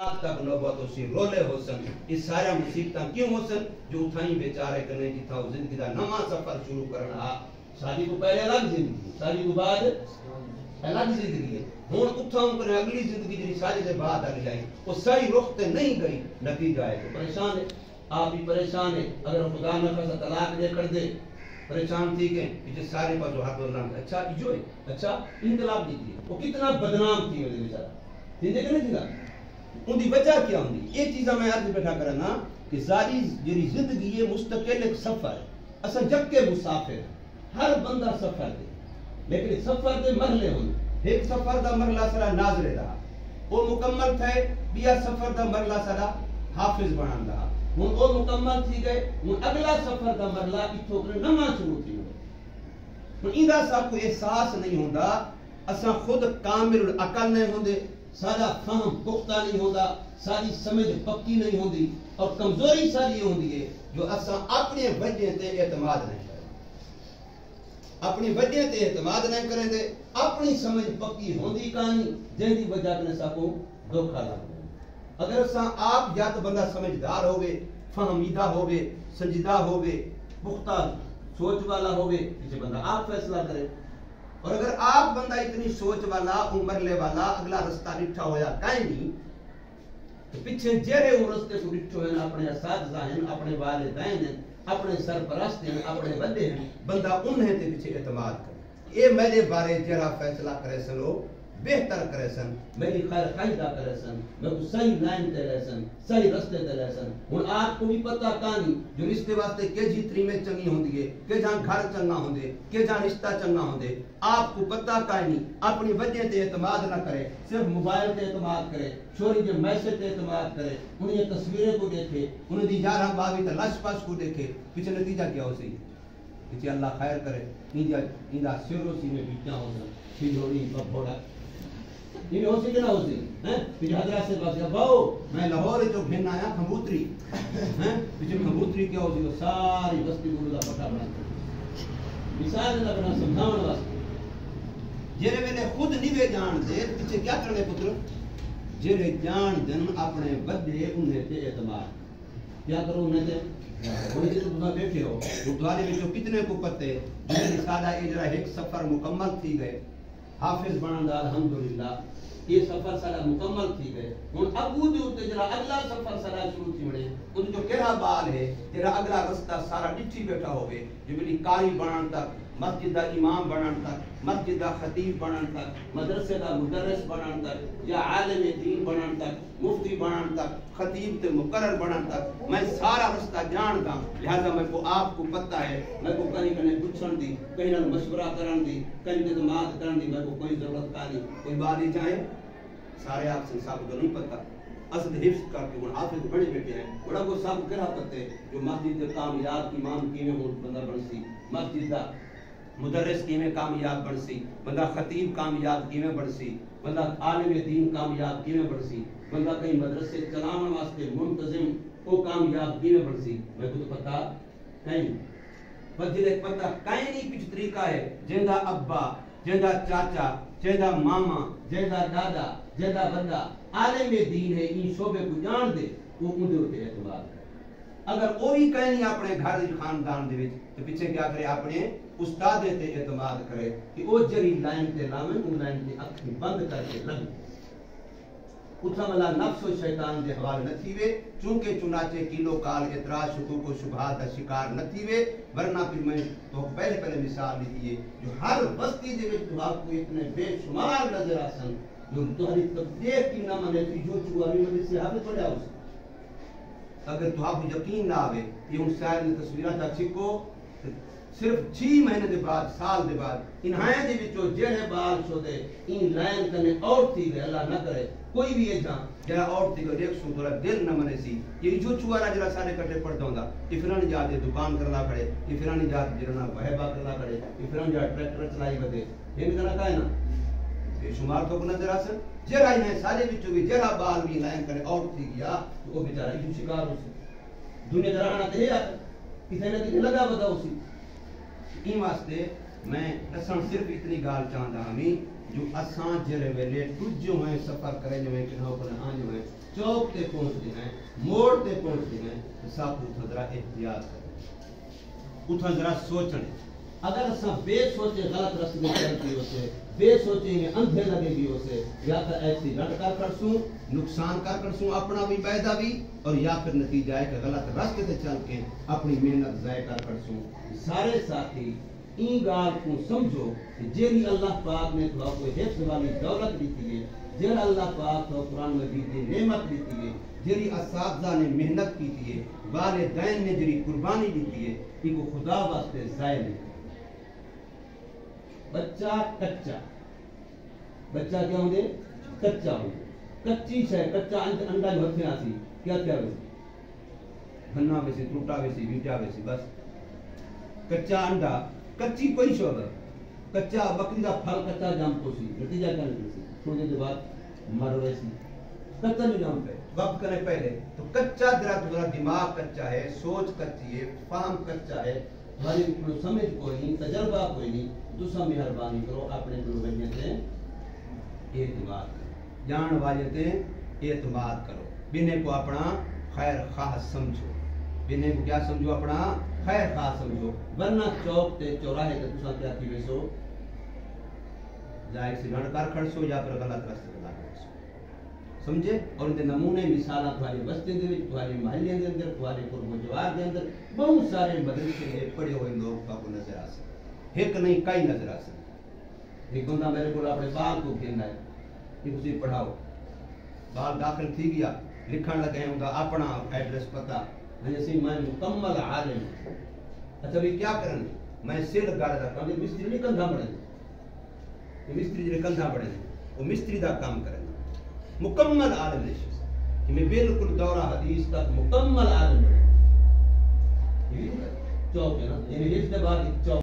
تک نوبت اسی رولے ہو سن اس سارا مصیبتاں کیوں ہو سن جو اتھائیں بیچارے کرنے جتھا وہ زندگی دا نواں سفر شروع کرنا شادی کو پہلے الگ زندگی شادی کو بعد الگ زندگی ہے ہن اتھاں کرنے اگلی زندگی جی شادی سے بعد آ جائے وہ صحیح رخ تے نہیں گئی نتیجہ ہے تو پریشان ہے آپ بھی پریشان ہے اگر خدا نہ خاصا طلاق دے کر دے پریشان تھی کہ یہ سارے پر جو ہاتھ ورنہ اچھا جو ہے اچھا انقلاب دی تھی وہ کتنا بدنام تھی میرے بیچارہ تھی کہ نہیں تھی ان دی وجہ کیا ہوندی یہ چیزاں میں عرض بیٹھا کرنا کہ ساری جڑی زندگی ہے مستقل ایک سفر ہے اساں جگ کے مسافر ہر بندہ سفر دے لیکن سفر دے مرحلے ہوں ایک سفر دا مرحلہ سرا ناظر رہا وہ مکمل تھے بیا سفر دا مرحلہ سرا حافظ بنان رہا ہن وہ مکمل تھی گئے ہن اگلا سفر دا مرحلہ اتھوں کر نواں شروع تھی ہن ایندا سب کو احساس نہیں ہوندا اساں خود کامل العقل نہیں ہوندے سارا فہم پختہ نہیں ہوتا ساری سمجھ پکی نہیں ہوتی اور کمزوری ساری ہوتی ہے جو اساں اپنے وجہ تے اعتماد نہیں کریں اپنی وجہ تے اعتماد نہیں کریں دے اپنی سمجھ پکی ہوندی کہانی جن دی وجہ نے ساکو دھوکا لگ اگر اساں آپ یا تو بندہ سمجھدار ہوگے فہمیدہ ہوگے سنجیدہ ہوگے پختہ سوچ والا ہوگے اسے بندہ آپ فیصلہ کرے اور اگر آپ بندہ اتنی سوچ والا عمرلے والا اگلا رستہ ڈٹھا ہویا کہیں نہیں تو پیچھے جہرے وہ رستے کو ڈٹھو ہیں اپنے اساتذہ ہیں اپنے والدین ہیں اپنے سرپرست ہیں اپنے بندے ہیں بندہ انہیں تے پیچھے اعتماد کرے اے میرے بارے جہرا فیصلہ کرے سنو بہتر کرے سن میری خیر خواہدہ کرے سن میں کو صحیح لائن تے لے سن صحیح رستے تے لے سن ہن آپ کو بھی پتہ کہانی جو رشتے واسطے کہ جتری میں چنگی ہوندی ہے کہ جہاں گھر چنگا ہوندے کہ جہاں رشتہ چنگا ہوندے آپ کو پتہ کہانی اپنی وجہ تے اعتماد نہ کرے صرف موبائل تے اعتماد کرے چوری کے میسج تے اعتماد کرے انہیں یہ تصویریں کو دیکھے انہیں دی 11 باوی تے لش پاس کو دیکھے پیچھے نتیجہ کیا ہو سی پیچھے اللہ خیر کرے ایندا سرو سی میں بیٹھا ہونا چھجوڑی بھوڑا یہ ہو سی کہ نہ ہو سی پیچھے حضرات سے بات کیا باؤ میں لاہور جو گھن آیا کھمبوتری پیچھے کھمبوتری کیا ہو سی وہ ساری بستی کو دا پٹا بنا مثال نہ بنا سمجھاون واسطے جڑے ویلے خود نیوے جان دے پیچھے کیا کرنے پتر جڑے جان دن اپنے بڑے انہیں تے اعتماد کیا کرو انہیں تے وہ جے تم بیٹھے ہو گردوارے وچوں کتنے کو پتے جڑے سادہ اجرا ایک سفر مکمل تھی گئے حافظ بنن دا الحمدللہ یہ سفر سارا مکمل تھی گئے ہن ابو دے اوتے جڑا اگلا سفر سارا شروع تھی وڑے ان جو کیڑا بال ہے تیرا اگلا رستہ سارا ڈٹھی بیٹھا ہوے جو میری قاری بنن تک مسجد دا امام بنن تک مسجد دا خطیب بنن تک مدرسے دا مدرس بنن تک یا عالم دین بنن تک مفتی بنن تک خطیب تے مقرر بنن تک میں سارا رستہ جاندا لہذا میں کو آپ کو پتہ ہے میں کو کہیں کہیں پوچھن دی کہیں نال مشورہ کرن دی کہیں اعتماد کرن دی میں کو کوئی ضرورت نہیں کوئی بات نہیں چاہے سارے آپ سے سب کو نہیں پتہ اصل حفظ کر کے وہ حافظ بڑے بیٹھے ہیں بڑا کو سب کرا پتے جو مسجد دے کامیاب امام کیویں ہو بندہ بن سی مسجد دا مدرس کیویں کامیاب بن سی بندہ خطیب کامیاب کیویں بن سی بندہ عالم دین کامیاب کیویں بن سی بندہ کہیں مدرسے چلاون واسطے منتظم او کامیاب کیویں بن سی میں کو تو پتہ نہیں پر جے پتہ کہیں نہیں کچھ طریقہ ہے جیندا ابا جیندا چاچا جیندا ماما جیندا دادا جیندا بندہ عالم دین ہے ان شعبے کو جان دے وہ اندر تے اعتماد کرے اگر کوئی کہیں نہیں اپنے گھر خاندان دے وچ تو پیچھے کیا کرے اپنے استاد تے اعتماد کرے کہ او جری لائن تے لاویں ان لائن تے اکھ بند کر کے لگے اتھا والا نفس و شیطان دے حوالے نہ تھیوے چونکہ چنانچہ کیلو کال اعتراض شکوک و شبہات دا شکار نہ تھیوے ورنہ پھر میں تو پہلے مثال دی ہے جو ہر بستی دے وچ تو آپ کو اتنے بے شمار نظر آسن جو تہاڈی تقدیر کی نہ منے تھی جو چواری میں سے حافظ پڑھیا اس اگر تو آپ کو یقین نہ آوے یہ ان شاعر نے تصویراں تا چھکو صرف 6 مہینے دے بعد سال دے بعد انہاں دے وچوں جڑے بال چھودے ان لائن کنے اور تھی گئے اللہ نہ کرے کوئی بھی ایجاں جڑا اور تھی گئے 100 تھوڑا دل نہ منے سی یہ جو چوارا جڑا سارے کٹے پڑتا ہوندا یہ پھرانی جا کے دکان کرنا کھڑے یہ پھرانی جا جڑنا وہبا کرنا کھڑے یہ پھرانی جا ٹریکٹر چلائی ودے یہ بھی کرنا کائے نا بے شمار تو نظر آسن جڑا انہیں سارے وچوں بھی جڑا بال بھی لائن کرے اور تھی گیا تو وہ بیچارہ یہ شکار ہو سی دنیا درانا تے ہے کسے نہ کسے لگا بتا اسی این واسطے میں اساں صرف اتنی گال چاہندا ہمیں جو اساں جڑے ویلے ٹجو ہیں سفر کرے جو ہیں کہ نہ اوپر آن جو ہیں چوک تے پہنچتے ہیں موڑ تے پہنچتے ہیں تو سب اتھا ذرا احتیاط کریں اتھا ذرا سوچنے اگر اساں بے سوچے غلط رستے میں چلتی ہوتے بے سوچے میں اندھے لگے گی ہوتے یا تو ایکسیڈنٹ کر سوں نقصان کر سوں اپنا بھی پیدا بھی اور یا پھر نتیجہ ہے کہ غلط راستے سے چل کے اپنی محنت ضائع کر سوں سارے ساتھی این گال کو سمجھو کہ جیلی اللہ پاک نے تو کوئی حفظ والی دولت دیتی ہے جیل اللہ پاک تو قرآن مجید کی نعمت دیتی ہے جیلی اساتذہ نے محنت کی ہے والدین نے جری قربانی دیتی ہے کہ وہ خدا واسطے ضائع نہیں بچہ کچا بچہ کیا ہوں گے کچا ہوں کچی شے کچا انڈا جو ہتھے آسی کیا ویسی بھنا ویسی ٹوٹا ویسی بیٹا ویسی بس کچا انڈا کچی کوئی شعب ہے کچا بکری دا پھل کچا جام پوسی نتیجہ کیا نکلسی تھوڑے دیر بعد مر ویسی کچا نہیں جام پہ وقت کرنے پہلے تو کچا درا دماغ کچا ہے سوچ کچی ہے فہم کچا ہے ہماری کوئی سمجھ کوئی نہیں تجربہ کوئی نہیں دوسرا مہربانی کرو اپنے دلوینے سے اعتماد کرو جان والے تے اعتماد کرو بنے کو اپنا خیر خواہ سمجھو بنے کو کیا سمجھو اپنا خیر خواہ سمجھو ورنہ چوک تے چوراہے تے تساں کیا تھی ویسو جائے ایکسیڈنٹ کر کھڑ سو یا پھر غلط راستے تے لگ سو سمجھے اور ان دے نمونے مثالاں تھوڑے بستے دے وچ تھوڑے محلے دے اندر تھوڑے قرب جوار دے اندر بہت سارے مدرسے دے پڑھے ہوئے لوگ کا کو نظر آ سکتے ایک نہیں کئی نظر آ سکتے ایک بندہ میرے کو اپنے بال کو کہنا ہے کہ تسی پڑھاؤ بال داخل تھی گیا لکھن لگے ہوں گا اپنا ایڈریس پتہ جیسے میں مکمل عالم اچھا بھی کیا کرن میں سیل گاڑ دا کام مستری نہیں کندھا بڑھے مستری جڑے کندھا بڑھے وہ مستری دا کام کرے مکمل عالم نشست کہ میں بالکل دورہ حدیث تک مکمل عالم بڑھے یہ چوک ہے نا یعنی اس کے بعد چوک